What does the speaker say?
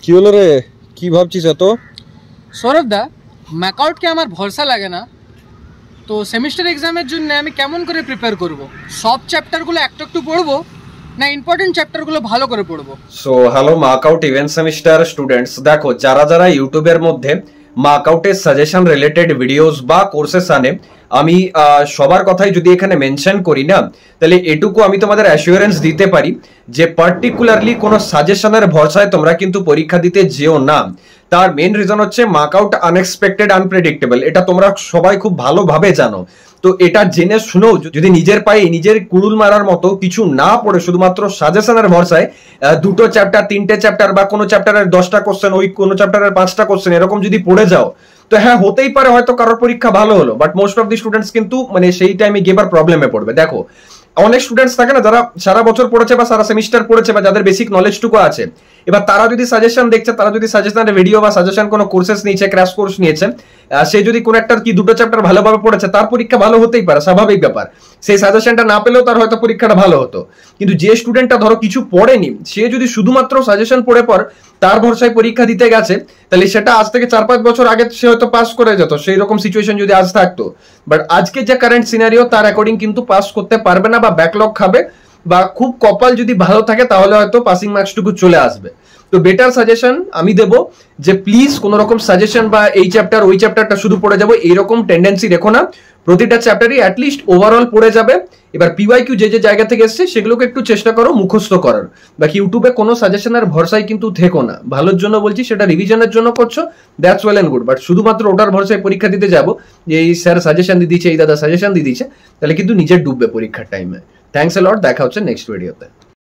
কি হলো রে, কি ভাবছিস এত? সৌরভ দা, ম্যাকআউটকে আমার ভরসা লাগে না। তো সেমিস্টার এক্সামের জন্য আমি কেমন করে প্রিপেয়ার করব? সব চ্যাপ্টারগুলো একটু একটু পড়বো না ইম্পর্টেন্ট চ্যাপ্টারগুলো ভালো করে পড়বো? So hello MAKAUT even semester students, দেখো যারা যারা ইউটিউবের মধ্যে মার্কআউটের সাজেশন রিলেটেড ভিডিওস বা কোর্সেস আনে, আমি সবার কথাই যদি এখানে মেনশন করি না, তাহলে এটুকু আমি তোমাদের অ্যাসিওরেন্স দিতে পারি যে পার্টিকুলারলি কোনো সাজেশনের ভরসায় তোমরা কিন্তু পরীক্ষা দিতে যেও না। তার মেন রিজন হচ্ছে মার্কআউট আনএক্সপেক্টেড আনপ্রেডিক্টেবল, এটা তোমরা সবাই খুব ভালোভাবে জানো। তো এটা জেনে শুনেও যদি নিজের পায়ে নিজের কুড়ুল মারার মতো কিছু না পড়ে শুধুমাত্র সাজেশনের ভরসায় দুটো চ্যাপ্টার, তিনটে চ্যাপ্টার বা কোনো চ্যাপ্টারের 10টা কোশ্চেন, ওই কোনো চ্যাপ্টারের 5টা কোশ্চেন এরকম যদি পড়ে যাও, তো হ্যাঁ হতেই পারে হয়তো কারোর পরীক্ষা ভালো হলো, but most of the students কিন্তু মানে সেই টাইমে গিয়ে এবার প্রবলেমে পড়বে। দেখো অনেক স্টুডেন্টস থাকে না যারা সারা বছর পড়েছে বা সারা সেমিস্টার পড়েছে বা যাদের বেসিক নলেজটুকু আছে, এবার তারা যদি সাজেশন দেখছে, তারা যদি সাজেশনের ভিডিও বা সাজেশন কোনো কোর্সেস নিয়েছে, ক্র্যাশ কোর্স নিয়েছে, সে যদি কোনো একটা কি দুটো চ্যাপ্টার ভালোভাবে পড়েছে, তার পরীক্ষা ভালো হতেই পারে, স্বাভাবিক ব্যাপার। সেই সাজেশনটা না পেলেও তার হয়তো পরীক্ষাটা ভালো হতো। কিন্তু যে স্টুডেন্টটা ধরো কিছু পড়েনি, সে যদি শুধুমাত্র সাজেশন পড়ে পর তার ভরসায় পরীক্ষা দিতে গেছে, তাহলে সেটা আজ থেকে 4-5 বছর আগে সে হয়তো পাস করে যেত, সেই রকম সিচুয়েশন যদি আজ থাকতো। বাট আজকে যে কারেন্ট সিনারিও তার অ্যাকর্ডিং কিন্তু পাস করতে পারবে না বা ব্যাকলগ খাবে, বা খুব কপাল যদি ভালো থাকে তাহলে হয়তো পাসিং মার্কসটুকু চলে আসবে। তো বেটার সাজেশন আমি দেব যে প্লিজ কোন রকম সাজেশন বা এই চ্যাপ্টার ওই চ্যাপ্টারটা শুধু পড়ে যাবো এইরকম টেন্ডেন্সি রেখো না। প্রতিটা চ্যাপ্টারই অ্যাটলিস্ট ওভারঅল পড়ে যাবে। এবার পিওয়াইকিউ যে যে জায়গা থেকে এসছে সেগুলোকে একটু চেষ্টা করো মুখস্থ করার। বাকি ইউটিউবে কোনো সাজেশনের ভরসায় কিন্তু থেকো না। ভালোর জন্য বলছি, সেটা রিভিশনের জন্য করছো, that's well and good, but শুধুমাত্র ওটার ভরসায় পরীক্ষা দিতে যাবো যে এই স্যার সাজেশন দিয়ে দিচ্ছে, এই দাদা সাজেশন দিয়ে দিচ্ছে, তাহলে কিন্তু নিজের ডুববে পরীক্ষার টাইমে। থ্যাংকস এ লট, দেখা হচ্ছে নেক্সট ভিডিওতে।